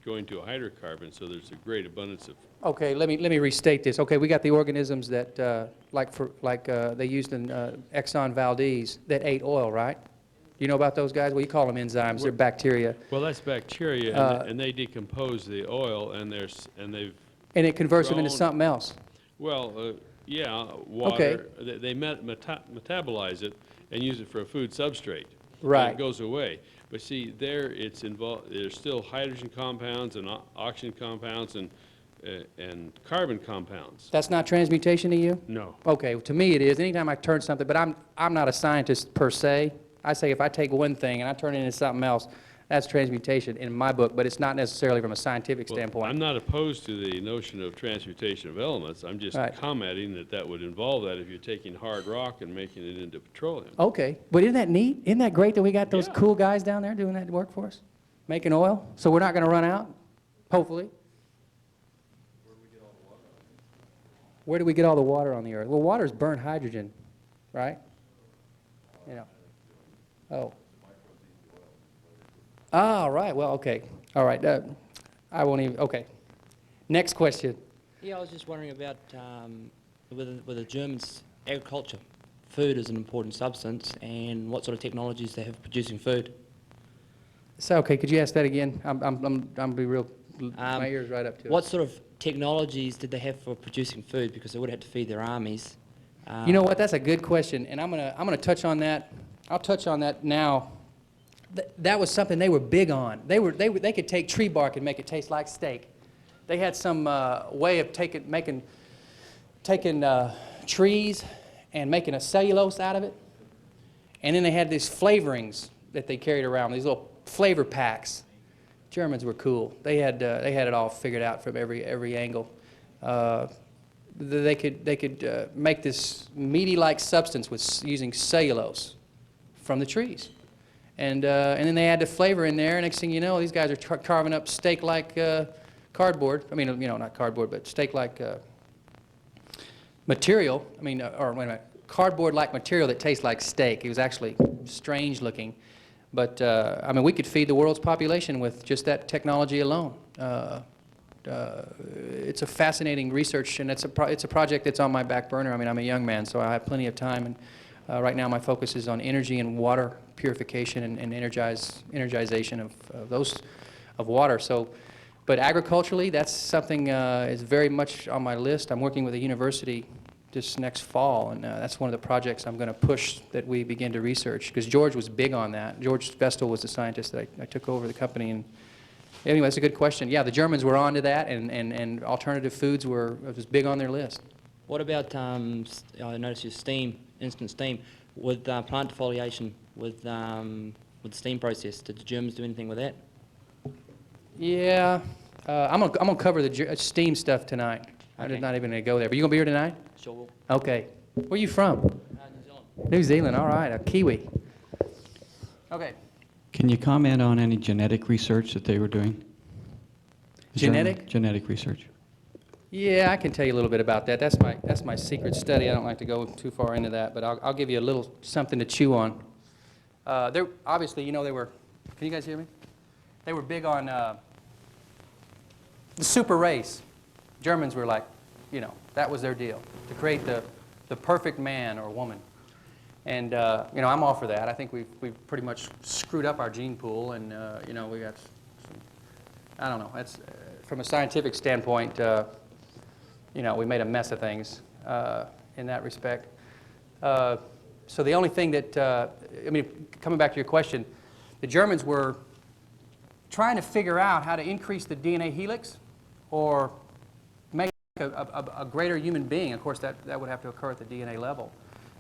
going to a hydrocarbon, so there's a great abundance of. Okay, let me restate this. Okay, we got the organisms that they used in Exxon Valdez that ate oil, right? You know about those guys? Well, you call them enzymes. They're bacteria. Well, that's bacteria, and they decompose the oil, and they've. And it converts them into grown- something else. Well, yeah, water. Okay. They metabolize it and use it for a food substrate. Right. And it goes away. But see, there it's involved. There's still hydrogen compounds and oxygen compounds and carbon compounds. That's not transmutation to you? No. Okay, to me it is. Anytime I turn something, but I'm not a scientist per se. I say if I take one thing and I turn it into something else, That's transmutation in my book, but it's not necessarily from a scientific Well, standpoint. I'm not opposed to the notion of transmutation of elements. I'm just Right. commenting that that would involve that if you're taking hard rock and making it into petroleum. Okay, but isn't that neat? Isn't that great that we got those Yeah. cool guys down there doing that work for us? Making oil, so we're not going to run out, hopefully. Where do we get all the water on the earth? Well, water is burnt hydrogen, right? You know. Oh. Ah, right, well, okay. All right, I won't even, okay. Next question. Yeah, I was just wondering about with the Germans, agriculture. Food is an important substance, and what sort of technologies they have for producing food. So, okay, could you ask that again? I'm be real, my ear's right up to it. What sort of technologies did they have for producing food? Because they would have to feed their armies. You know what? That's a good question, and I'm gonna touch on that. I'll touch on that now. That was something they were big on. They could take tree bark and make it taste like steak. They had some way of taking trees and making a cellulose out of it, and then they had these flavorings that they carried around. These little flavor packs. Germans were cool. They had it all figured out from every angle. They could make this meaty-like substance using cellulose from the trees, and then they add the flavor in there. Next thing you know, these guys are carving up steak-like cardboard. I mean, you know, not cardboard, but steak-like material. I mean, or wait a minute, cardboard-like material that tastes like steak. It was actually strange-looking, but I mean, we could feed the world's population with just that technology alone. It's a fascinating research, and it's a project that's on my back burner. I mean, I'm a young man, so I have plenty of time, and right now my focus is on energy and water purification and energization of water. So, but agriculturally, that's something is very much on my list. I'm working with a university this next fall, and that's one of the projects I'm going to push that we begin to research, because George was big on that. George Vestal was the scientist that I took over the company, and anyway, that's a good question. Yeah, the Germans were on to that, and alternative foods was big on their list. What about, I noticed your steam, instant steam, with plant defoliation, with the steam process. Did the Germans do anything with that? Yeah, I'm gonna cover the steam stuff tonight. Okay. I'm not even gonna go there. But you gonna be here tonight? Sure will. Okay. Where are you from? New Zealand. New Zealand. All right, a Kiwi. Okay. Can you comment on any genetic research that they were doing? Is there any Genetic? Genetic research. Yeah, I can tell you a little bit about that. That's my secret study. I don't like to go too far into that, but I'll give you a little something to chew on. Obviously, you know, they were. Can you guys hear me? They were big on the super race. Germans were like, you know, that was their deal, to create the perfect man or woman. And you know, I'm all for that. I think we've pretty much screwed up our gene pool, and you know, we got some, I don't know. That's from a scientific standpoint. You know, we made a mess of things in that respect. So the only thing that I mean, coming back to your question, the Germans were trying to figure out how to increase the DNA helix or make a greater human being. Of course, that would have to occur at the DNA level.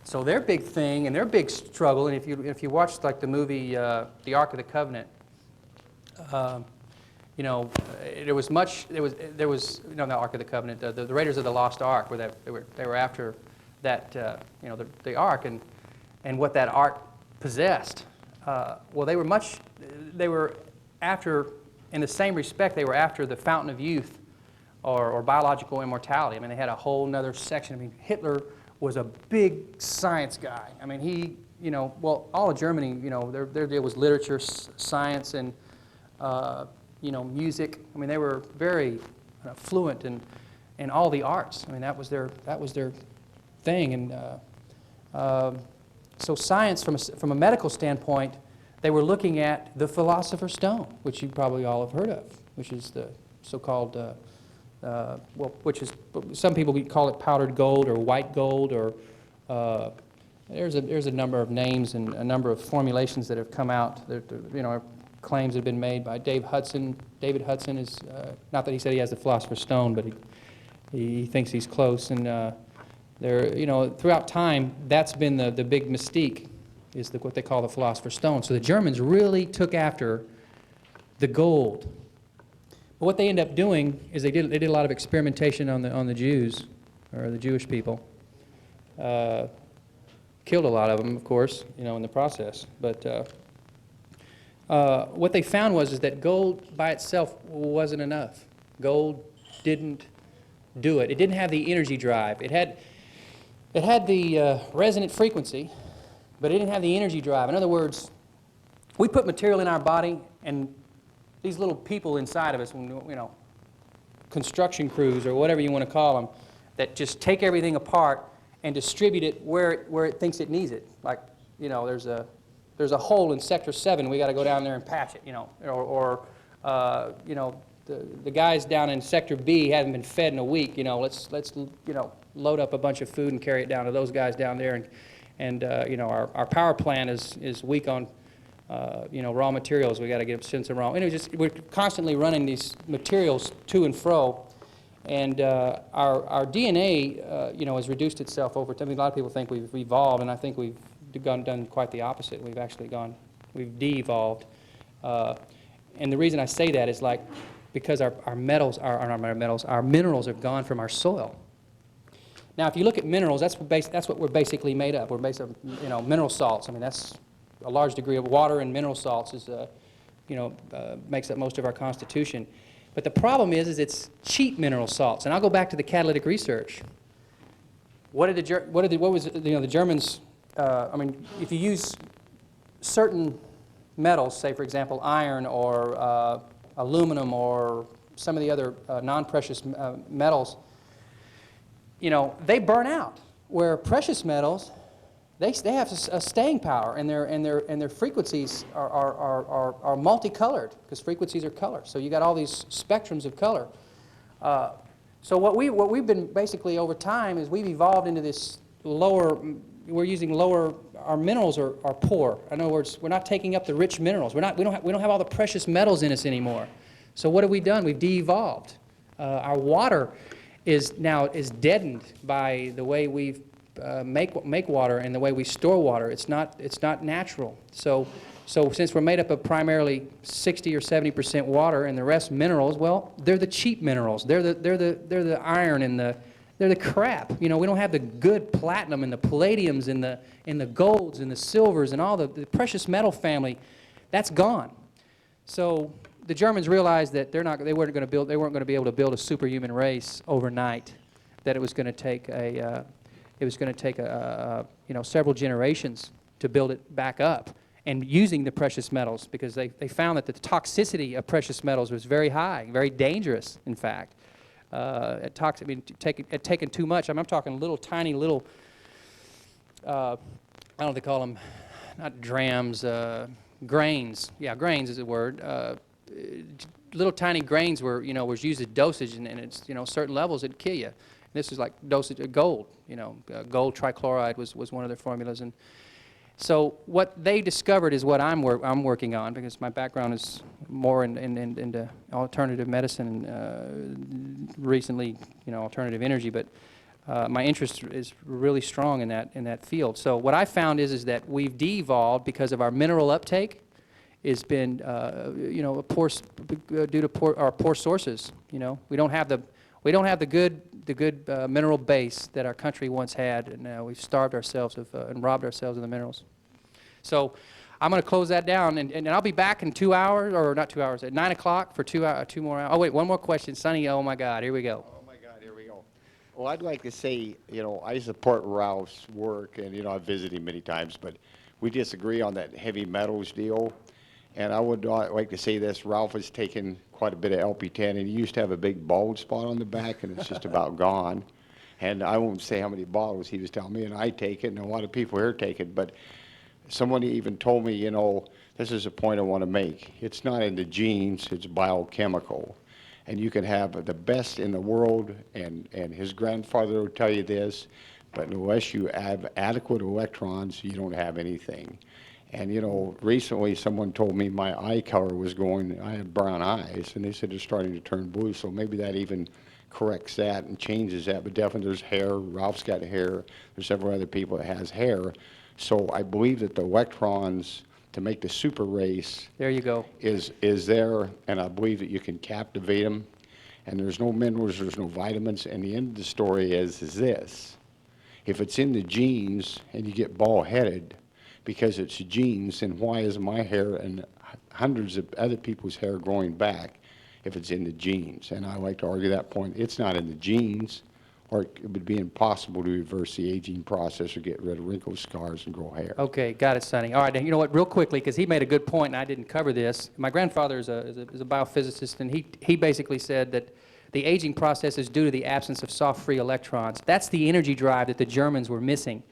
So their big thing and their big struggle, and if you watch like the movie The Ark of the Covenant, you know, there was you know, the Ark of the Covenant, the Raiders of the Lost Ark, where they were after that you know, the Ark and what that Ark possessed. Well, they were after, in the same respect, they were after the fountain of youth or biological immortality. I mean, they had a whole nother section. I mean, Hitler was a big science guy. I mean, he, you know, well, all of Germany, you know, their deal was literature, science, and, you know, music. I mean, they were very fluent in all the arts. I mean, that was their thing. And so science, from a medical standpoint, they were looking at the Philosopher's Stone, which you probably all have heard of, which is the so-called well, which is, some people call it powdered gold or white gold, or there's a number of names and a number of formulations that have come out. You know, claims have been made by David Hudson. David Hudson is not that he said he has the Philosopher's Stone, but he thinks he's close. And you know, throughout time, that's been the big mystique, is what they call the Philosopher's Stone. So the Germans really took after the gold. But what they end up doing is they did a lot of experimentation on the Jews, or the Jewish people. Killed a lot of them, of course, you know, in the process. But what they found is that gold by itself wasn't enough. Gold didn't do it. It didn't have the energy drive. It had the resonant frequency, but it didn't have the energy drive. In other words, we put material in our body, and these little people inside of us, you know, construction crews or whatever you want to call them, that just take everything apart and distribute it where it thinks it needs it. Like, you know, there's a hole in Sector 7. We got to go down there and patch it, you know, or you know, the guys down in Sector B haven't been fed in a week. You know, let's you know, load up a bunch of food and carry it down to those guys down there. And you know, our power plant is weak on you know, raw materials. We got to get send some raw. Anyway, we're constantly running these materials to and fro, and our DNA you know, has reduced itself over time. I mean, a lot of people think we've evolved, and I think we've done quite the opposite. We've actually we've de-evolved, and the reason I say that is like because our minerals are gone from our soil. Now, if you look at minerals, that's what we're basically made of. We're based on, you know, mineral salts. I mean, that's a large degree of water and mineral salts is, you know, makes up most of our constitution. But the problem is it's cheap mineral salts. And I'll go back to the catalytic research. What was you know, the Germans? I mean, if you use certain metals, say for example iron or aluminum or some of the other non-precious metals, you know, they burn out. Where precious metals, they have a staying power, and their frequencies are multicolored, because frequencies are color. So you got all these spectrums of color. So what we've been basically over time is we've evolved into this lower. We're using lower. Our minerals are poor. In other words, we're not taking up the rich minerals. We don't have all the precious metals in us anymore. So what have we done? We've de-evolved. Our water is deadened by the way we make water and the way we store water. It's not natural. So since we're made up of primarily 60 or 70% water and the rest minerals, well, they're the cheap minerals. They're the iron and they're the crap. You know, we don't have the good platinum and the palladiums and the golds and the silvers and all the precious metal family. That's gone. So the Germans realized that they weren't going to be able to build a superhuman race overnight. That it was going to take you know, several generations to build it back up, and using the precious metals, because they found that the toxicity of precious metals was very high, very dangerous, in fact. Taking too much. I'm talking tiny little. I don't know what they call them, not drams, grains. Yeah, grains is the word. Little tiny grains was used as dosage, and it's, you know, certain levels it'd kill you. This is like dosage of gold. You know, gold trichloride was one of their formulas, and so what they discovered is what I'm working on, because my background is more into alternative medicine and recently, you know, alternative energy. But my interest is really strong in that field. So what I found is that we've de-evolved because of our mineral uptake. Has been you know, due to our poor sources. You know, we don't have the good mineral base that our country once had, and we've starved ourselves and robbed ourselves of the minerals. So I'm going to close that down, and I'll be back in 2 hours, or not 2 hours, at 9 o'clock for 2 more hours. Oh wait, one more question, Sonny. Oh my God, here we go. Oh my God, here we go. Well, I'd like to say, you know, I support Ralph's work, and you know, I've visited him many times, but we disagree on that heavy metals deal. And I would like to say this: Ralph has taken quite a bit of LP10, and he used to have a big bald spot on the back, and it's just about gone. And I won't say how many bottles he was telling me, and I take it, and a lot of people here take it. But somebody even told me, you know, this is a point I want to make. It's not in the genes; it's biochemical. And you can have the best in the world, and his grandfather will tell you this, but unless you have adequate electrons, you don't have anything. And, you know, recently someone told me my eye color was going, I had brown eyes, and they said they're starting to turn blue, so maybe that even corrects that and changes that. But definitely there's hair. Ralph's got hair. There's several other people that has hair. So I believe that the electrons, to make the super race There you go. is there, and I believe that you can captivate them. And there's no minerals, there's no vitamins, and the end of the story is this. If it's in the genes and you get bald-headed because it's genes, then why is my hair and hundreds of other people's hair growing back if it's in the genes? And I like to argue that point. It's not in the genes, or it would be impossible to reverse the aging process or get rid of wrinkles, scars, and grow hair. Okay, got it, Sonny. All right, and you know what, real quickly, because he made a good point and I didn't cover this. My grandfather is a biophysicist, and he basically said that the aging process is due to the absence of soft free electrons. That's the energy drive that the Germans were missing,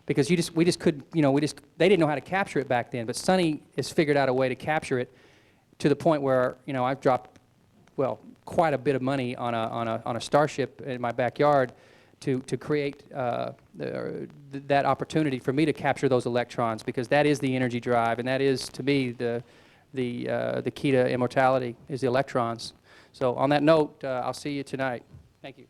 because we just couldn't, you know, they didn't know how to capture it back then. But Sonny has figured out a way to capture it to the point where, you know, I've dropped, well, quite a bit of money on a Starship in my backyard to create that opportunity for me to capture those electrons, because that is the energy drive, and that is, to me, the key to immortality is the electrons. So on that note, I'll see you tonight. Thank you.